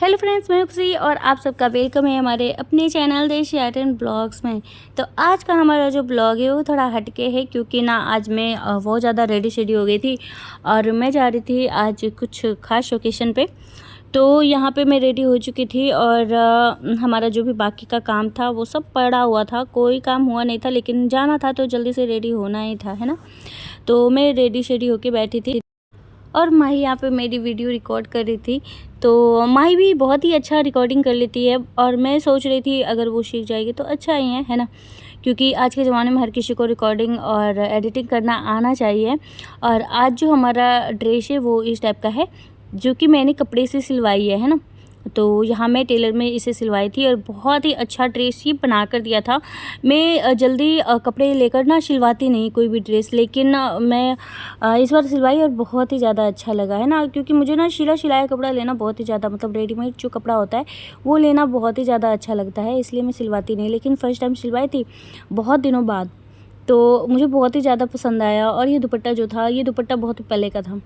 Hello friends, मैं खुशी और आप सबका वेलकम है हमारे अपने चैनल देशी आर्ट एंड ब्लॉग्स में। तो आज का हमारा जो ब्लॉग है वो थोड़ा हटके है, क्योंकि ना आज मैं बहुत ज़्यादा रेडी शेडी हो गई थी और मैं जा रही थी आज कुछ खास ओकेशन पे। तो यहाँ पे मैं रेडी हो चुकी थी और हमारा जो भी बाकी का काम था वो सब पड़ा हुआ था, कोई काम हुआ नहीं था, लेकिन जाना था तो जल्दी से रेडी होना ही था, है ना। तो मैं रेडी शेडी होके बैठी थी और माही यहाँ पे मेरी वीडियो रिकॉर्ड कर रही थी। तो माही भी बहुत ही अच्छा रिकॉर्डिंग कर लेती है और मैं सोच रही थी अगर वो सीख जाएगी तो अच्छा ही है ना, क्योंकि आज के ज़माने में हर किसी को रिकॉर्डिंग और एडिटिंग करना आना चाहिए। और आज जो हमारा ड्रेस है वो इस टाइप का है, जो कि मैंने कपड़े से सिलवाई है ना। तो यहाँ मैं टेलर में इसे सिलवाई थी और बहुत ही अच्छा ड्रेस ही बना कर दिया था। मैं जल्दी कपड़े लेकर ना सिलवाती नहीं कोई भी ड्रेस, लेकिन मैं इस बार सिलवाई और बहुत ही ज़्यादा अच्छा लगा, है ना। क्योंकि मुझे ना सिलाया कपड़ा लेना बहुत ही ज़्यादा, मतलब रेडीमेड जो कपड़ा होता है वो लेना बहुत ही ज़्यादा अच्छा लगता है, इसलिए मैं सिलवाती नहीं। लेकिन फ़र्स्ट टाइम सिलवाई थी बहुत दिनों बाद, तो मुझे बहुत ही ज़्यादा पसंद आया। और ये दुपट्टा जो था, ये दुपट्टा बहुत पहले का था।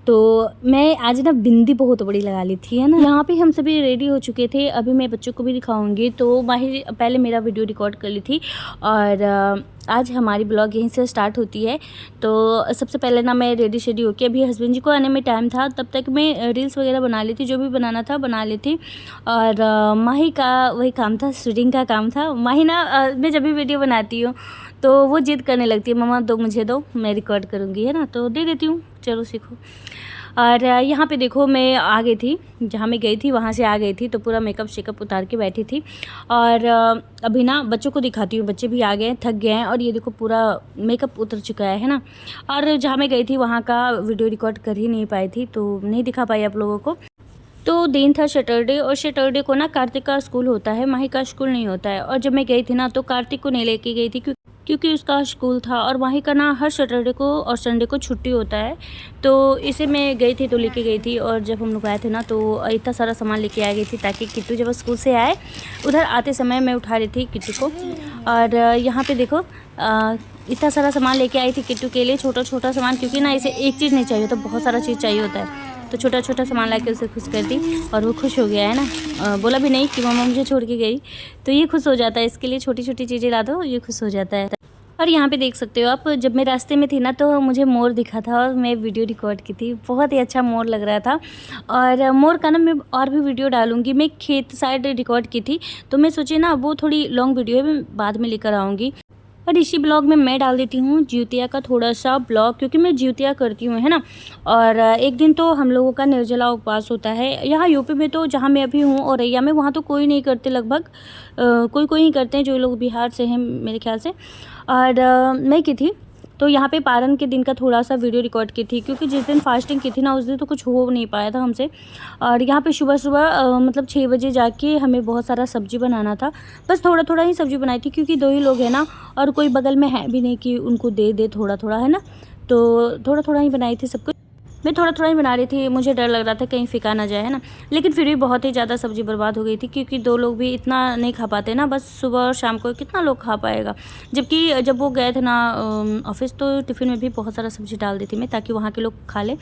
तो मैं आज ना बिंदी बहुत बड़ी लगा ली थी, है ना। यहाँ पे हम सभी रेडी हो चुके थे, अभी मैं बच्चों को भी दिखाऊंगी। तो माही पहले मेरा वीडियो रिकॉर्ड कर ली थी और आज हमारी ब्लॉग यहीं से स्टार्ट होती है। तो सबसे पहले ना मैं रेडी शेडी होके, अभी हस्बैंड जी को आने में टाइम था, तब तक मैं रील्स वगैरह बना ली थी, जो भी बनाना था बना ली थी। और माही का वही काम था, शूटिंग का काम था। माही ना मैं जब भी वीडियो बनाती हूँ तो वो जिद करने लगती है, मम्मा दो, मुझे दो, मैं रिकॉर्ड करूँगी, है ना। तो दे देती हूँ, चलो सीखो। और यहाँ पे देखो मैं आ गई थी, जहाँ मैं गई थी वहाँ से आ गई थी, तो पूरा मेकअप शेकअप उतार के बैठी थी। और अभी ना बच्चों को दिखाती हूँ, बच्चे भी आ गए, थक गए हैं और ये देखो पूरा मेकअप उतर चुका है ना। और जहाँ मैं गई थी वहाँ का वीडियो रिकॉर्ड कर ही नहीं पाई थी, तो नहीं दिखा पाई आप लोगों को। तो दिन था सैटरडे, और सैटरडे को ना कार्तिक का स्कूल होता है, माही का स्कूल नहीं होता है। और जब मैं गई थी ना तो कार्तिक को नहीं लेके गई थी, क्योंकि उसका स्कूल था और माही का ना हर सैटरडे को और संडे को छुट्टी होता है। तो इसे मैं गई थी तो लेके गई थी। और जब हम लोग आए थे ना तो इतना सारा सामान लेके आ गई थी, ताकि किट्टू जब स्कूल से आए, उधर आते समय मैं उठा रही थी किट्टू को। और यहाँ पे देखो इतना सारा सामान लेके आई थी किट्टू के लिए, छोटा छोटा सामान, क्योंकि ना इसे एक चीज़ नहीं चाहिए होता, बहुत सारा चीज़ चाहिए होता है। तो छोटा छोटा सामान ला के उसे खुश कर दी और वो खुश हो गया, है ना। बोला भी नहीं कि मम्मा मुझे छोड़ के गई, तो ये खुश हो जाता है। इसके लिए छोटी छोटी चीज़ें ला दो, ये खुश हो जाता है। और यहाँ पे देख सकते हो आप, जब मैं रास्ते में थी ना तो मुझे मोर दिखा था और मैं वीडियो रिकॉर्ड की थी, बहुत ही अच्छा मोर लग रहा था। और मोर का ना मैं और भी वीडियो डालूंगी। मैं खेत साइड रिकॉर्ड की थी, तो मैं सोची ना वो थोड़ी लॉन्ग वीडियो है, मैं बाद में लेकर आऊँगी। और इसी ब्लॉग में मैं डाल देती हूँ ज्योतिया का थोड़ा सा ब्लॉग, क्योंकि मैं ज्योतिया करती हूँ, है ना। और एक दिन तो हम लोगों का निर्जला उपवास होता है यहाँ यूपी में, तो जहाँ मैं अभी हूँ औरैया में, वहाँ तो कोई नहीं करते, लगभग कोई ही करते हैं, जो लोग बिहार से हैं मेरे ख्याल से। और मैं की थी, तो यहाँ पे पारन के दिन का थोड़ा सा वीडियो रिकॉर्ड की थी, क्योंकि जिस दिन फास्टिंग की थी ना उस दिन तो कुछ हो नहीं पाया था हमसे। और यहाँ पे सुबह सुबह मतलब 6 बजे जाके हमें बहुत सारा सब्जी बनाना था, बस थोड़ा थोड़ा ही सब्जी बनाई थी, क्योंकि 2 ही लोग हैं ना, और कोई बगल में है भी नहीं कि उनको दे दे थोड़ा थोड़ा, है ना। तो थोड़ा थोड़ा ही बनाई थी सब कुछ, मैं थोड़ा थोड़ा ही बना रही थी, मुझे डर लग रहा था कहीं फिका ना जाए, है ना। लेकिन फिर भी बहुत ही ज़्यादा सब्ज़ी बर्बाद हो गई थी, क्योंकि 2 लोग भी इतना नहीं खा पाते ना, बस सुबह और शाम को कितना लोग खा पाएगा। जबकि जब वो गए थे ना ऑफिस, तो टिफ़िन में भी बहुत सारा सब्ज़ी डाल दी थी मैं, ताकि वहाँ के लोग खा लें,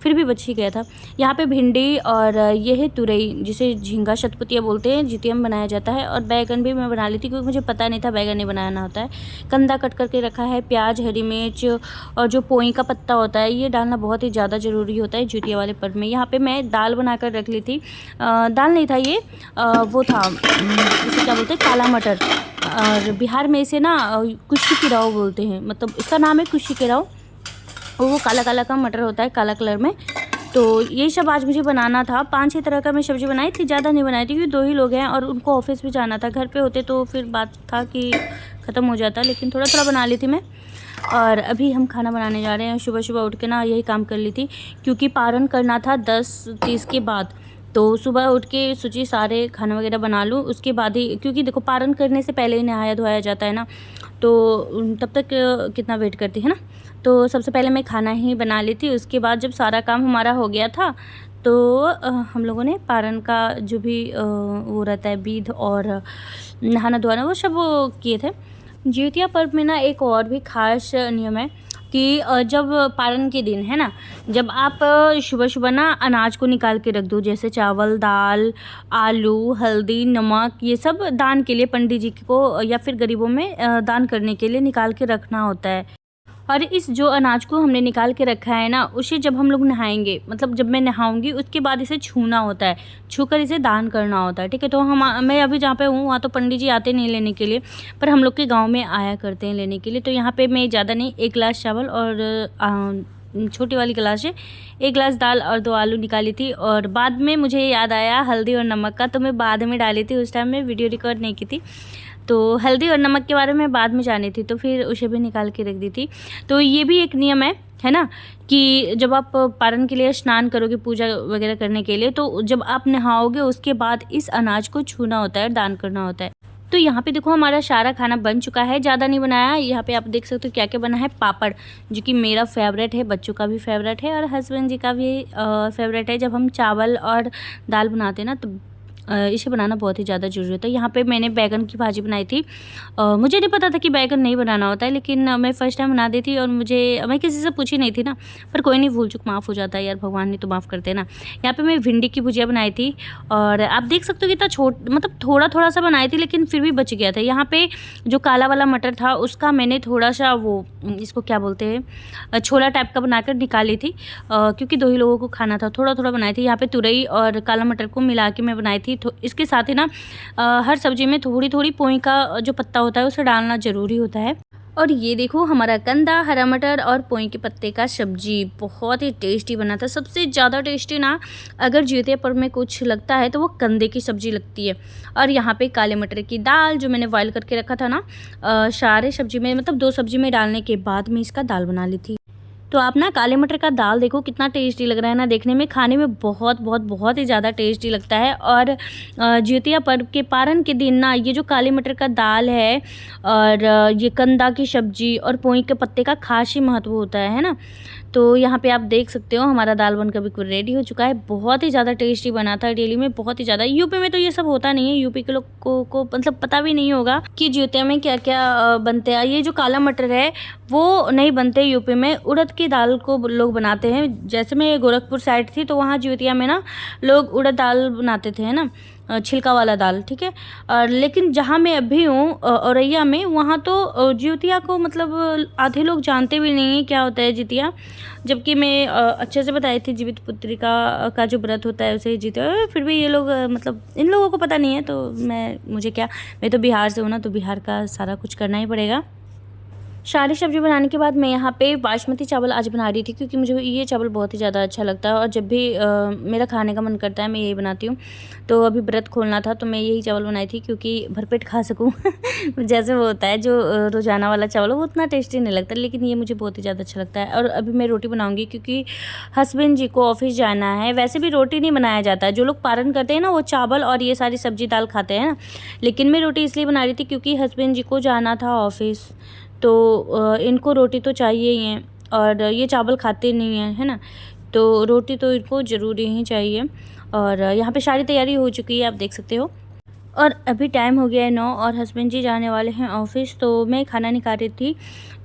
फिर भी बच ही गया था। यहाँ पे भिंडी और ये है तुरई, जिसे झींगा शतपुतिया बोलते हैं, जितिया में बनाया जाता है। और बैगन भी मैं बना ली थी, क्योंकि मुझे पता नहीं था बैगन नहीं बनाना होता है। कंदा कट करके रखा है, प्याज, हरी मिर्च और जो पोई का पत्ता होता है, ये डालना बहुत ही ज़्यादा ज़रूरी होता है जुतिया वाले पर्व में। यहाँ पे मैं दाल बनाकर रख ली थी, दाल नहीं था ये, वो था इसे क्या बोलते हैं, काला मटर। और बिहार में इसे ना कुशी केराव बोलते हैं, मतलब इसका नाम है कुशी केराव। वो काला काला का मटर होता है, काला कलर में। तो ये सब आज मुझे बनाना था। 5-6 तरह का मैं सब्ज़ी बनाई थी, ज़्यादा नहीं बनाई थी, क्योंकि 2 ही लोग हैं और उनको ऑफिस भी जाना था। घर पे होते तो फिर बात था कि ख़त्म हो जाता, लेकिन थोड़ा थोड़ा बना ली थी मैं। और अभी हम खाना बनाने जा रहे हैं। सुबह सुबह उठ के ना यही काम कर ली थी, क्योंकि पारण करना था 10:30 के बाद। तो सुबह उठ के सोची सारे खाना वगैरह बना लूँ, उसके बाद ही, क्योंकि देखो पारण करने से पहले ही नहाया धोया जाता है ना, तो तब तक कितना वेट करती है ना। तो सबसे पहले मैं खाना ही बना ली थी। उसके बाद जब सारा काम हमारा हो गया था, तो हम लोगों ने पारण का जो भी वो रहता है विध और नहाना धोना, वो सब वो किए थे। ज्योतिया पर्व में ना एक और भी खास नियम है, कि जब पारण के दिन है ना, जब आप सुबह सुबह ना अनाज को निकाल के रख दो, जैसे चावल, दाल, आलू, हल्दी, नमक, ये सब दान के लिए पंडित जी को या फिर गरीबों में दान करने के लिए निकाल के रखना होता है। और इस जो अनाज को हमने निकाल के रखा है ना, उसे जब हम लोग नहाएंगे, मतलब जब मैं नहाऊंगी उसके बाद इसे छूना होता है, छूकर इसे दान करना होता है। ठीक है, तो मैं अभी जहाँ पे हूँ वहाँ तो पंडित जी आते नहीं लेने के लिए, पर हम लोग के गांव में आया करते हैं लेने के लिए। तो यहाँ पे मैं ज़्यादा नहीं, 1 गिलास चावल और छोटी वाली गिलास से 1 गिलास दाल और 2 आलू निकाली थी। और बाद में मुझे याद आया हल्दी और नमक का, तो मैं बाद में डाली थी, उस टाइम मैं वीडियो रिकॉर्ड नहीं की थी। तो हल्दी और नमक के बारे में बाद में जानी थी, तो फिर उसे भी निकाल के रख दी थी। तो ये भी एक नियम है ना, कि जब आप पारण के लिए स्नान करोगे, पूजा वगैरह करने के लिए, तो जब आप नहाओगे उसके बाद इस अनाज को छूना होता है, दान करना होता है। तो यहाँ पे देखो हमारा सारा खाना बन चुका है, ज़्यादा नहीं बनाया। यहाँ पे आप देख सकते हो क्या क्या बना है। पापड़, जो कि मेरा फेवरेट है, बच्चों का भी फेवरेट है और हस्बैंड जी का भी फेवरेट है। जब हम चावल और दाल बनाते हैं ना, तो इसे बनाना बहुत ही ज़्यादा ज़रूरी होता है। यहाँ पे मैंने बैगन की भाजी बनाई थी। मुझे नहीं पता था कि बैगन नहीं बनाना होता है, लेकिन मैं फ़र्स्ट टाइम बना दी थी और मैं किसी से पूछी नहीं थी ना, पर कोई नहीं, भूल चूक माफ़ हो जाता है यार, भगवान ने तो माफ़ करते हैं ना। यहाँ पे मैं भिंडी की भुजिया बनाई थी और आप देख सकते हो कितना मतलब थोड़ा थोड़ा सा बनाई थी, लेकिन फिर भी बच गया था। यहाँ पे जो काला वाला मटर था उसका मैंने थोड़ा सा इसको क्या बोलते हैं, छोला टाइप का बनाकर निकाली थी, क्योंकि 2 ही लोगों को खाना था, थोड़ा थोड़ा बनाई थी। यहाँ पे तुरई और काला मटर को मिला के मैं बनाई थी। इसके साथ ही ना हर सब्जी में थोड़ी थोड़ी पोई का जो पत्ता होता है उसे डालना ज़रूरी होता है। और ये देखो हमारा कंदा, हरा मटर और पोई के पत्ते का सब्जी बहुत ही टेस्टी बना था। सबसे ज़्यादा टेस्टी ना अगर ज्योतिया पर में कुछ लगता है तो वो कंदे की सब्ज़ी लगती है। और यहाँ पे काले मटर की दाल जो मैंने बॉयल करके रखा था ना, सारे सब्जी में, मतलब 2 सब्जी में डालने के बाद मैं इसका दाल बना ली थी। तो आप ना काले मटर का दाल देखो कितना टेस्टी लग रहा है ना, देखने में, खाने में बहुत बहुत बहुत ही ज़्यादा टेस्टी लगता है। और ज्योतिया पर्व के पारण के दिन ना ये जो काले मटर का दाल है और ये कंदा की सब्जी और पोई के पत्ते का खास ही महत्व होता है ना। तो यहाँ पे आप देख सकते हो हमारा दाल बनकर बिल्कुल रेडी हो चुका है। बहुत ही ज़्यादा टेस्टी बना था, डेली में बहुत ही ज़्यादा। यूपी में तो ये सब होता नहीं है, यूपी के लोग को मतलब पता भी नहीं होगा कि ज्योतिया में क्या क्या बनते हैं। ये जो काला मटर है वो नहीं बनते यूपी में, उड़द की दाल को लोग बनाते हैं। जैसे मैं गोरखपुर साइड थी तो वहाँ ज्योतिया में ना लोग उड़द दाल बनाते थे, है ना, छिलका वाला दाल। ठीक है, और लेकिन जहाँ मैं अभी हूँ औरैया में, वहाँ तो ज्योतिया को मतलब आधे लोग जानते भी नहीं है क्या होता है ज्योतिया। जबकि मैं अच्छे से बताई थी जीवित पुत्रिका का जो व्रत होता है उसे ज्योतिया, फिर भी ये लोग मतलब इन लोगों को पता नहीं है। तो मुझे क्या, मैं तो बिहार से हूँ ना, तो बिहार का सारा कुछ करना ही पड़ेगा। सारी सब्ज़ी बनाने के बाद मैं यहाँ पे बासमती चावल आज बना रही थी, क्योंकि मुझे ये चावल बहुत ही ज़्यादा अच्छा लगता है और जब भी मेरा खाने का मन करता है मैं यही बनाती हूँ। तो अभी व्रत खोलना था तो मैं यही चावल बनाई थी, क्योंकि भरपेट खा सकूँ। जैसे वो होता है जो रोज़ाना वाला चावल, वो उतना टेस्टी नहीं लगता, लेकिन ये मुझे बहुत ही ज़्यादा अच्छा लगता है। और अभी मैं रोटी बनाऊँगी, क्योंकि हस्बैंड जी को ऑफिस जाना है। वैसे भी रोटी नहीं बनाया जाता है, जो लोग पारण करते हैं ना वो चावल और ये सारी सब्जी दाल खाते हैं ना, लेकिन मैं रोटी इसलिए बना रही थी क्योंकि हस्बैंड जी को जाना था ऑफिस, तो इनको रोटी तो चाहिए ही है। और ये चावल खाते नहीं हैं, है ना, तो रोटी तो इनको ज़रूरी ही चाहिए। और यहाँ पे सारी तैयारी हो चुकी है, आप देख सकते हो। और अभी टाइम हो गया है 9 और हस्बैंड जी जाने वाले हैं ऑफिस, तो मैं खाना नहीं खा रही थी।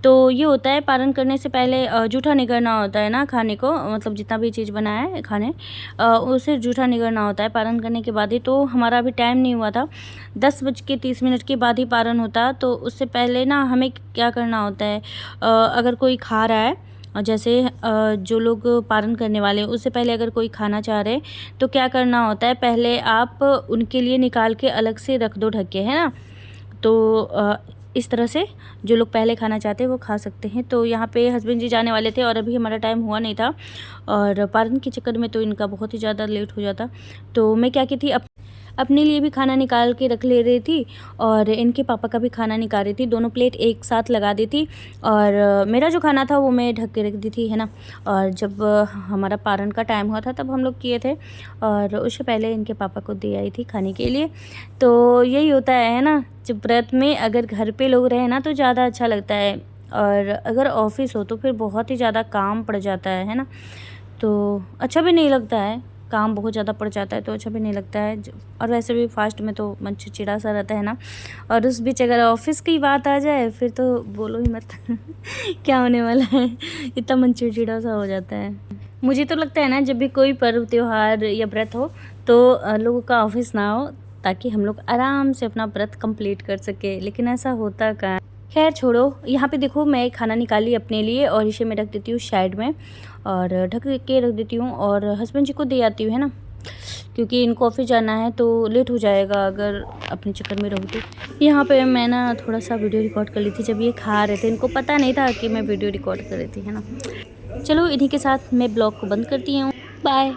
तो ये होता है पारण करने से पहले जूठा नहीं करना होता है ना खाने को, मतलब जितना भी चीज़ बनाया है खाने उसे जूठा नहीं करना होता है पारण करने के बाद ही। तो हमारा अभी टाइम नहीं हुआ था, 10:30 के बाद ही पारण होता। तो उससे पहले ना हमें क्या करना होता है, अगर कोई खा रहा है, जैसे जो लोग पारण करने वाले हैं, उससे पहले अगर कोई खाना चाह रहे तो क्या करना होता है, पहले आप उनके लिए निकाल के अलग से रख दो ढक के, है ना। तो इस तरह से जो लोग पहले खाना चाहते हैं वो खा सकते हैं। तो यहाँ पे हस्बैंड जी जाने वाले थे और अभी हमारा टाइम हुआ नहीं था, और पारण के चक्कर में तो इनका बहुत ही ज़्यादा लेट हो जाता। तो मैं क्या की थी, अपने लिए भी खाना निकाल के रख ले रही थी और इनके पापा का भी खाना निकाल रही थी, दोनों प्लेट एक साथ लगा दी थी। और मेरा जो खाना था वो मैं ढक के रख दी थी, है ना। और जब हमारा पारण का टाइम हुआ था तब हम लोग किए थे, और उससे पहले इनके पापा को दे आई थी खाने के लिए। तो यही होता है ना, जब व्रत में अगर घर पे लोग रहे ना तो ज़्यादा अच्छा लगता है, और अगर ऑफिस हो तो फिर बहुत ही ज़्यादा काम पड़ जाता है ना, तो अच्छा भी नहीं लगता है। काम बहुत ज़्यादा पड़ जाता है तो अच्छा भी नहीं लगता है। और वैसे भी फास्ट में तो मन चिड़चिड़ा सा रहता है ना। और उस बीच अगर ऑफिस की बात आ जाए फिर तो बोलो ही मत क्या होने वाला है, इतना मन चिड़चिड़ा सा हो जाता है। मुझे तो लगता है ना जब भी कोई पर्व त्योहार या व्रत हो तो लोगों का ऑफिस ना हो, ताकि हम लोग आराम से अपना व्रत कंप्लीट कर सके, लेकिन ऐसा होता कहाँ। खैर छोड़ो। यहाँ पे देखो मैं खाना निकाली अपने लिए और इसे मैं रख देती हूँ साइड में और ढक के रख देती हूँ और हस्बैंड जी को दे आती हूँ, है ना, क्योंकि इनको ऑफिस जाना है तो लेट हो जाएगा अगर अपने चक्कर में रहूँ तो। यहाँ पे मैं ना थोड़ा सा वीडियो रिकॉर्ड कर ली थी जब ये खा रहे थे, इनको पता नहीं था कि मैं वीडियो रिकॉर्ड कर रही थी, है ना। चलो इन्हीं के साथ मैं ब्लॉग को बंद करती हूँ। बाय।